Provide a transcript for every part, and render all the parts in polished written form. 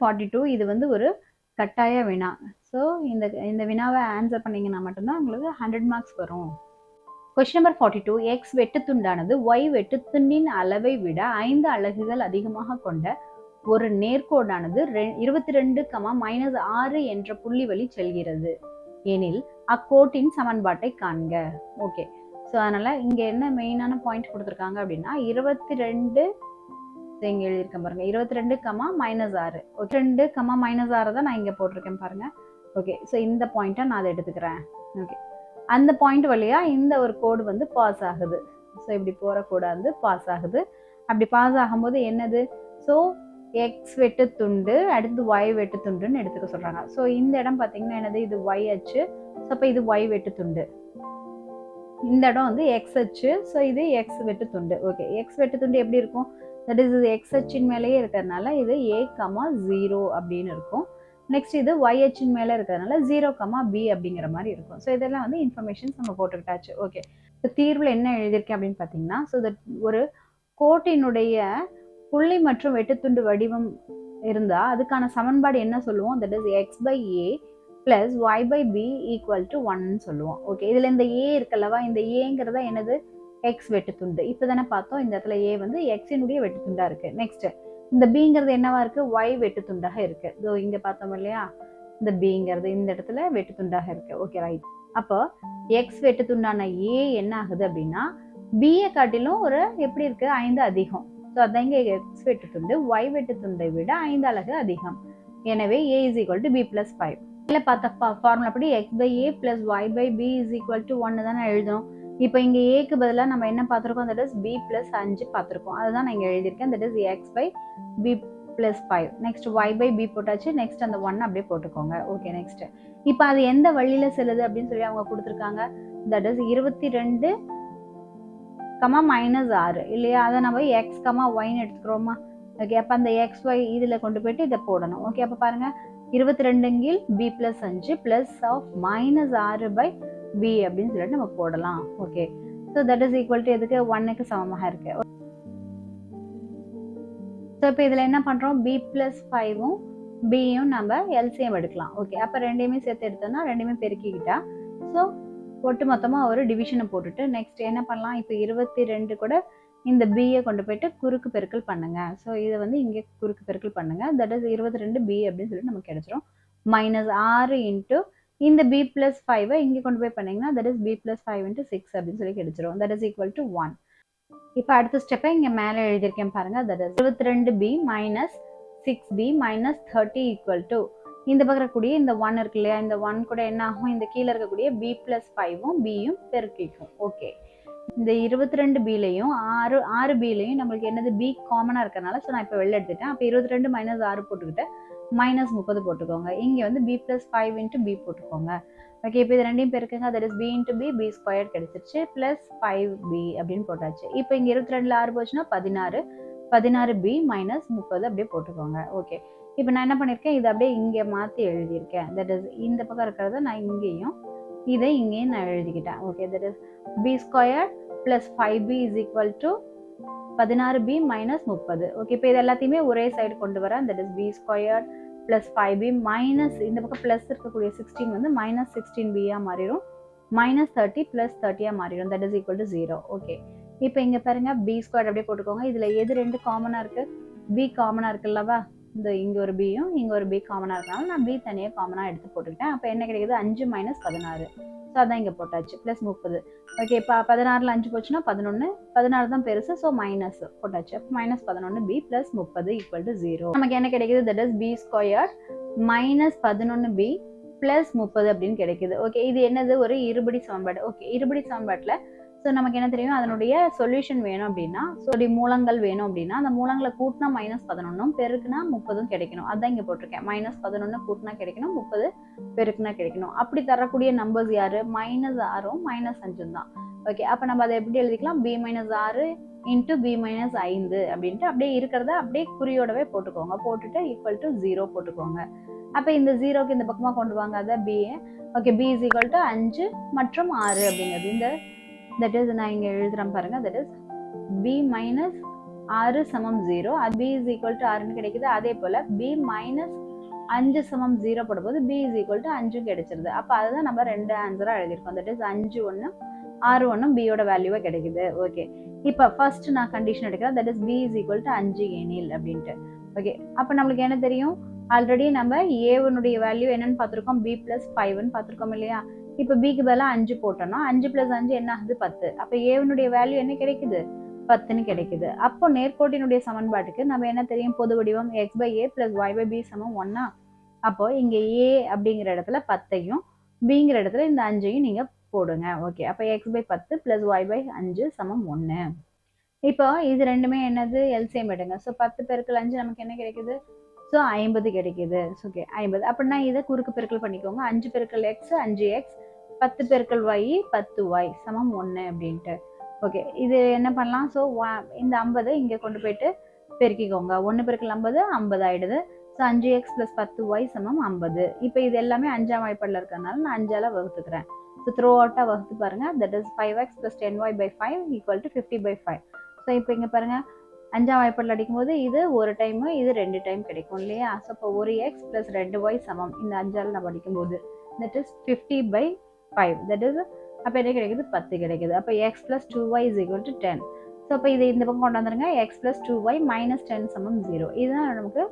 42 இது வந்து ஒரு கட்டாய வினா. ஸோ இந்த வினாவை ஆன்சர் பண்ணீங்கன்னா மட்டும்தான் உங்களுக்கு 100 மார்க்ஸ் வரும். கொஸ்டின் நம்பர் 42, எக்ஸ் வெட்டுத்துண்டானது ஒய் வெட்டுத்துண்டின் அளவை விட 5 அலகுகள் அதிகமாக கொண்ட ஒரு நேர்கோடானது 22, -6 என்ற புள்ளி வழி செல்கிறது எனில் அக்கோட்டின் சமன்பாட்டை காண்க. ஓகே, ஸோ அதனால இங்க என்ன மெயினான பாயிண்ட் கொடுத்துருக்காங்க அப்படின்னா 22 இங்க எழுதியிருக்கேன் பாருங்க, 22, -6. 2, -6 தான் நான் இங்க போட்டிருக்கேன் பாருங்க. ஓகே, ஸோ இந்த பாயிண்ட்டை நான் அதை எடுத்துக்கிறேன். ஓகே, அந்த பாயிண்ட் வழியா இந்த ஒரு கோடு வந்து பாஸ் ஆகுது. ஸோ இப்படி போற கோடு வந்து பாஸ் ஆகுது. அப்படி பாஸ் ஆகும்போது என்னது, ஸோ எக்ஸ் வெட்டுத்துண்டு அடுத்து ஒய் வெட்டுத்துண்டுன்னு எடுத்துக்க சொல்றாங்க. ஸோ இந்த இடம் பார்த்தீங்கன்னா என்னது, இது ஒய் அச்சு. ஸோ அப்போ இது ஒய் வெட்டுத்துண்டு. இந்த இடம் வந்து எக்ஸ் அச்சு. ஸோ இது எக்ஸ் வெட்டுத்துண்டு. ஓகே, எக்ஸ் வெட்டுத்துண்டு எப்படி இருக்கும், தட் இஸ் இது எக்ஸ் அச்சின் மேலேயே இருக்கிறதுனால இது A, 0 அப்படின்னு இருக்கும். நெக்ஸ்ட் இது ஒய் அச்சின் மேலே இருக்கிறதுனால 0, B அப்படிங்கிற மாதிரி இருக்கும். ஸோ இதெல்லாம் வந்து இன்ஃபர்மேஷன்ஸ் நம்ம போட்டுக்கிட்டாச்சு. ஓகே, இப்போ தீர்வில் என்ன எழுதியிருக்கேன் அப்படின்னு பார்த்தீங்கன்னா, ஸோ ஒரு கோட்டினுடைய புள்ளி மற்றும் வெட்டுத்துண்டு வடிவம் இருந்தா அதுக்கான சமன்பாடு என்ன சொல்லுவோம், தட் இஸ் x/a + y/b = 1 சொல்லுவோம். ஓகே, இதுல இந்த a இருக்கல்லவா, இந்த ஏங்கிறதா என்னது, எக்ஸ் வெட்டுத்துண்டு. இப்பதானே பார்த்தோம் இந்த இடத்துல a வந்து எக்ஸினுடைய வெட்டுத்துண்டா இருக்கு. நெக்ஸ்ட் இந்த பிங்கிறது என்னவா இருக்கு, ஒய் வெட்டுத்துண்டாக இருக்கு. இதோ இங்க பார்த்தோம் இல்லையா, இந்த பிங்கிறது இந்த இடத்துல வெட்டுத்துண்டாக இருக்கு. Okay, right. அப்போ எக்ஸ் வெட்டுத்துண்டான a என்ன ஆகுது அப்படின்னா b காட்டிலும் ஒரு எப்படி இருக்கு, 5 அதிகம். ஸோ அதான் இங்கே எக்ஸ் வெட்டுத்துண்டு ஒய் வெட்டுத்துண்டை விட 5 அலகு அதிகம். எனவே a = b + 5. இதில் பார்த்த ஃபார்முலா படி x/a + y/b = 1 தானே எழுதணும். இப்போ இங்கே ஏக்கு பதிலாக நம்ம என்ன பார்த்துருக்கோம், தட் இஸ் b + 5 பார்த்துருக்கோம். அதுதான் நான் இங்கே எழுதியிருக்கேன், that is x/b + 5. Next y/b போட்டாச்சு. நெக்ஸ்ட் அந்த 1 அப்படியே போட்டுக்கோங்க. ஓகே, நெக்ஸ்ட் இப்போ அது எந்த வழியில் செல்லுது அப்படின்னு சொல்லி அவங்க கொடுத்துருக்காங்க, தட் இஸ் 22, -6 இல்லையா, அதை நம்ம எக்ஸ், ஒய்ன்னு எடுத்துக்கிறோமா. ஓகே, அப்போ அந்த எக்ஸ் ஒய் இதில் கொண்டு போயிட்டு இதை போடணும். ஓகே, அப்போ பாருங்க 22 b + 5 +(-6/b) அப்படின்னு சொல்லிட்டு நம்ம போடலாம். Okay, so that is equal to எதுக்கு, 1க்கு சமமாக இருக்கு. ஸோ இப்போ இதில் என்ன பண்ணுறோம், b + 5ம் பியும் நம்ம எல்சிஎம் எடுக்கலாம். ஓகே, அப்போ ரெண்டையுமே சேர்த்து எடுத்தோம்னா ரெண்டையுமே பெருக்கிக்கிட்டா, ஸோ ஒட்டு மொத்தமாக ஒரு டிவிஷனை போட்டுட்டு நெக்ஸ்ட் என்ன பண்ணலாம், இப்போ 22 கூட இந்த பியை கொண்டு போயிட்டு குறுக்கு பெருக்கல் பண்ணுங்க. ஸோ இதை வந்து இங்கே குறுக்கு பெருக்கல் பண்ணுங்க. தட் இஸ் 22b அப்படின்னு சொல்லிட்டு நமக்கு கிடைச்சிரும். -6 இன்ட்டு இந்த b + 5 இங்கே கொண்டு போய் பண்ணீங்கன்னா தட் இஸ் b + 5 × 6 அப்படின்னு சொல்லி கிடைச்சிரும். That is equal to 1. இப்போ அடுத்த ஸ்டெப்பை இங்கே மேலே எழுதியிருக்கேன் பாருங்க, தட் இஸ் 22b - 6b - 30 = இந்த பக்கம் இருக்கக்கூடிய இந்த 1 இருக்கு இல்லையா, இந்த 1 கூட என்ன ஆகும், இந்த கீழே இருக்கக்கூடிய b + 5ம் பியும் பெருக்கிக்கும். ஓகே, இந்த 22bலையும் 6bலையும் நம்மளுக்கு என்னது, b காமனாக இருக்கிறனால ஸோ நான் இப்போ வெளில எடுத்துட்டேன். அப்போ 22 - 6 போட்டுக்கிட்டு -30 போட்டுக்கோங்க. இங்கே வந்து b + 5 × b போட்டுக்கோங்க. ஓகே, இப்போ இது ரெண்டையும் பெருக்குங்க, that is b × b, b² கிடைச்சிருச்சு, +5b அப்படின்னு போட்டாச்சு. இப்போ இங்கே 22ல் 6 போச்சுன்னா 16, 16b - 30 அப்படியே போட்டுக்கோங்க. ஓகே, இப்போ நான் என்ன பண்ணியிருக்கேன், இதை அப்படியே இங்கே மாற்றி எழுதியிருக்கேன். தட் இஸ் இந்த பக்கம் இருக்கிறத நான் இங்கேயும் இதை இங்கேயும் நான் எழுதிக்கிட்டேன். Okay, that is b² + 5b = 16b - 30. Okay, இப்போ இது எல்லாத்தையுமே ஒரே சைடு கொண்டு வரேன். தட் இஸ் b² + 5b - இந்த பக்கம் ப்ளஸ் இருக்கக்கூடிய 16 வந்து -16b மாறிடும், -30 + 30 மாறிடும். That is equal to 0. Okay, இப்போ இங்கே பாருங்க b² அப்படியே போட்டுக்கோங்க. இதில் எது 2 காமனாக இருக்கு, b காமனாக இருக்குல்லவா, இந்த இங்கே ஒரு பியும் இங்கே ஒரு b காமனாக இருக்கனால நான் b தனியாக காமனாக எடுத்து போட்டுக்கிட்டேன். அப்போ என்ன கிடைக்குது, 5 - 16. ஸோ அதான் இங்கே போட்டாச்சு, +30. ஓகே, இப்போ 16ல் 5 போச்சுன்னா 11, 16 தான் பெருசு, ஸோ மைனஸ் போட்டாச்சு. -11b + 30 = 0. நமக்கு என்ன கிடைக்குது, தட் இஸ் b² -11b + 30 அப்படின்னு கிடைக்குது. ஓகே, இது என்னது, ஒரு இருபடி சமன்பாடு. ஓகே, இருபடி சமன்பாட்டில் ஸோ நமக்கு என்ன தெரியும், அதனுடைய சொல்யூஷன் வேணும் அப்படின்னா, ஸோ மூலங்கள் வேணும் அப்படின்னா அந்த மூலங்களை கூட்டினா -11ம் பெருக்குனா 30ம் கிடைக்கணும். அதான் இங்கே போட்டிருக்கேன், -11 கூட்டினா கிடைக்கணும், 30 பெருக்குனா கிடைக்கணும். அப்படி தரக்கூடிய நம்பர்ஸ் யாரு, -6ம் -5ம் தான். ஓகே, அப்போ நம்ம அதை எப்படி எழுதிக்கலாம், b - 6 × b - 5 அப்படின்ட்டு அப்படியே இருக்கிறத அப்படியே குறியோடவே போட்டுக்கோங்க. போட்டுட்டு = 0 போட்டுக்கோங்க. அப்போ இந்த 0க்கு இந்த பக்கமாக கொண்டு வாங்க, அதை b. ஓகே, b = 5 மற்றும் 6 அப்படிங்கிறது இந்த தட் இஸ் நான் இங்கே எழுதுறேன் பாருங்க, தட் இஸ் b - 6 சமம் 0, b is equal to 6 கிடைக்குது. அதே போல b minus 5 சமம் 0 போடும்போது b is equal to 5 கிடைச்சிருது. அப்போ அதுதான் நம்ம ரெண்டு ஆன்சரா எழுதியிருக்கோம். தட் இஸ் 5 1 6 1 b யோட வேல்யூவா கிடைக்குது. ஓகே, இப்போ ஃபர்ஸ்ட் நான் கண்டிஷன் எடுக்கிறேன். That is b is equal to 5 எனில் அப்படின்ட்டு. ஓகே, அப்போ நம்மளுக்கு என்ன தெரியும்? ஆல்ரெடி நம்ம ஏவனுடைய வேல்யூ என்னன்னு பார்த்துருக்கோம், b plus 5ன்னு பார்த்துருக்கோம் இல்லையா? இப்போ பிக்கு பதிலாக 5 போட்டோம்னா 5 plus 5 என்ன ஆகுது? 10. அப்போ ஏவனுடைய வேல்யூ என்ன கிடைக்குது? 10ன்னு கிடைக்குது. அப்போ நேர்கோட்டினுடைய சமன்பாட்டுக்கு நம்ம என்ன தெரியும்? பொது வடிவம் x by a plus y by b சமம் 1. அப்போ இங்க a அப்படிங்கிற இடத்துல 10ஐயும் bங்கிற இடத்துல இந்த 5ஐயும் நீங்க போடுங்க. ஓகே, அப்போ x by 10 plus y by 5 சமம் 1. இப்போ இது ரெண்டுமே என்னது? எல்சிஎம் எடுங்க. ஸோ 10 பெருக்கல் 5 நமக்கு என்ன கிடைக்குது? ஸோ 50 கிடைக்குது. ஓகே, 50 அப்படின்னா இதை குறுக்கு பெருக்கல் பண்ணிக்கோங்க. 5 பெருக்கல் எக்ஸ் 5x, 10 பெருக்கல் y 10y சமம் 1 அப்படின்ட்டு. ஓகே, இது என்ன பண்ணலாம்? ஸோ இந்த 50 இங்கே கொண்டு போயிட்டு பெருக்கிக்கோங்க. 1 பெருக்கல் 50 50 ஆயிடுது. ஸோ 5x plus 10y சமம் 50. இப்போ இது எல்லாமே 5ஆம் வாய்ப்பாடில் இருக்கிறதுனால நான் 5ஆல் வகுத்துக்கிறேன். ஸோ த்ரூ அவுட்டாக வகுத்து பாருங்க. That is 5x plus 10y by 5 equal to 50 by 5. So இப்போ இங்கே பாருங்க, 5ஆம் வாய்ப்பாடில் அடிக்கும்போது இது ஒரு டைமு, இது 2 டைம் கிடைக்கும் இல்லையா? ஸோ இப்போ 1x plus 2y சமம் இந்த 5ஆல் நம்ம அடிக்கும்போது that is 50 by 5. That is அப்போ என்ன கிடைக்குது? 10 கிடைக்குது. அப்போ x plus 2y is equal to 10. So அப்போ இது இந்த பக்கம் கொண்டு வந்துருங்க. x plus 2y minus 10 சமம் 0. இதுதான் நமக்கு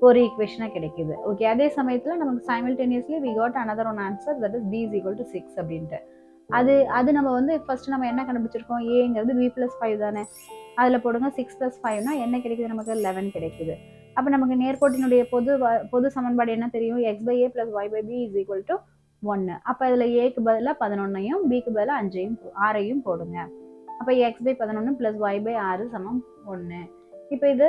ஒரு ஈக்குவேஷனாக கிடைக்குது. ஓகே, அதே சமயத்தில் நமக்கு simultaneously we got another one answer. That is b is equal to 6 அப்படின்ட்டு. அது நம்ம வந்து ஃபர்ஸ்ட் நம்ம என்ன கண்டுபிடிச்சிருக்கோம்? ஏங்கிறது b plus 5 தானே. அதில் போடுங்க. 6 plus 5னா என்ன கிடைக்குது? நமக்கு 11 கிடைக்குது. அப்போ நமக்கு நேர்கோட்டினுடைய பொது சமன்பாடு என்ன தெரியும்? x by a plus y by b is equal to 1. அப்போ இதில் ஏக்கு பதிலாக 11ஐயும் பிக்கு பதிலாக 6ஐயும் போடுங்க. அப்போ x by 11 plus y by 6 சமம் 1. இப்போ இது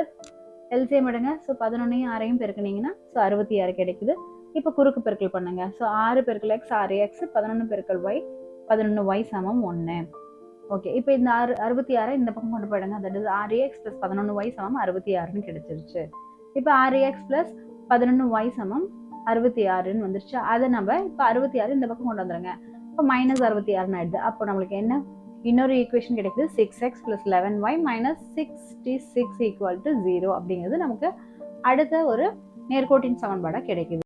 எல்சிஎம் எடுங்க. ஸோ 11ஐயும் 6ஐயும் பெருக்குனீங்கன்னா ஸோ 66 கிடைக்குது. இப்போ குறுக்கு பெருக்கல் பண்ணுங்க. ஸோ 6 பெருக்கல் x 6x, 11 பெருக்கல் y 11y சமம் 1. ஓகே, இப்போ இந்த 66 இந்த பக்கம் கொண்டு போயிடுங்க. That is 6x plus 11y சமம் 66ன்னு கிடைச்சிருச்சு. இப்போ 6x plus 11y சமம் 66ன்னு வந்துருச்சு. அதை நம்ம இப்போ 66 இந்த பக்கம் கொண்டு வந்துடுங்க. இப்போ மைனஸ் 66ன்னு ஆயிடுது. அப்போ நம்மளுக்கு என்ன இன்னொரு ஈக்குவேஷன் கிடைக்குது? 6x plus 11y minus 66 equal to 0 அப்படிங்கிறது நமக்கு அடுத்த ஒரு நேர்கோட்டின் சமன்பாடாக கிடைக்குது.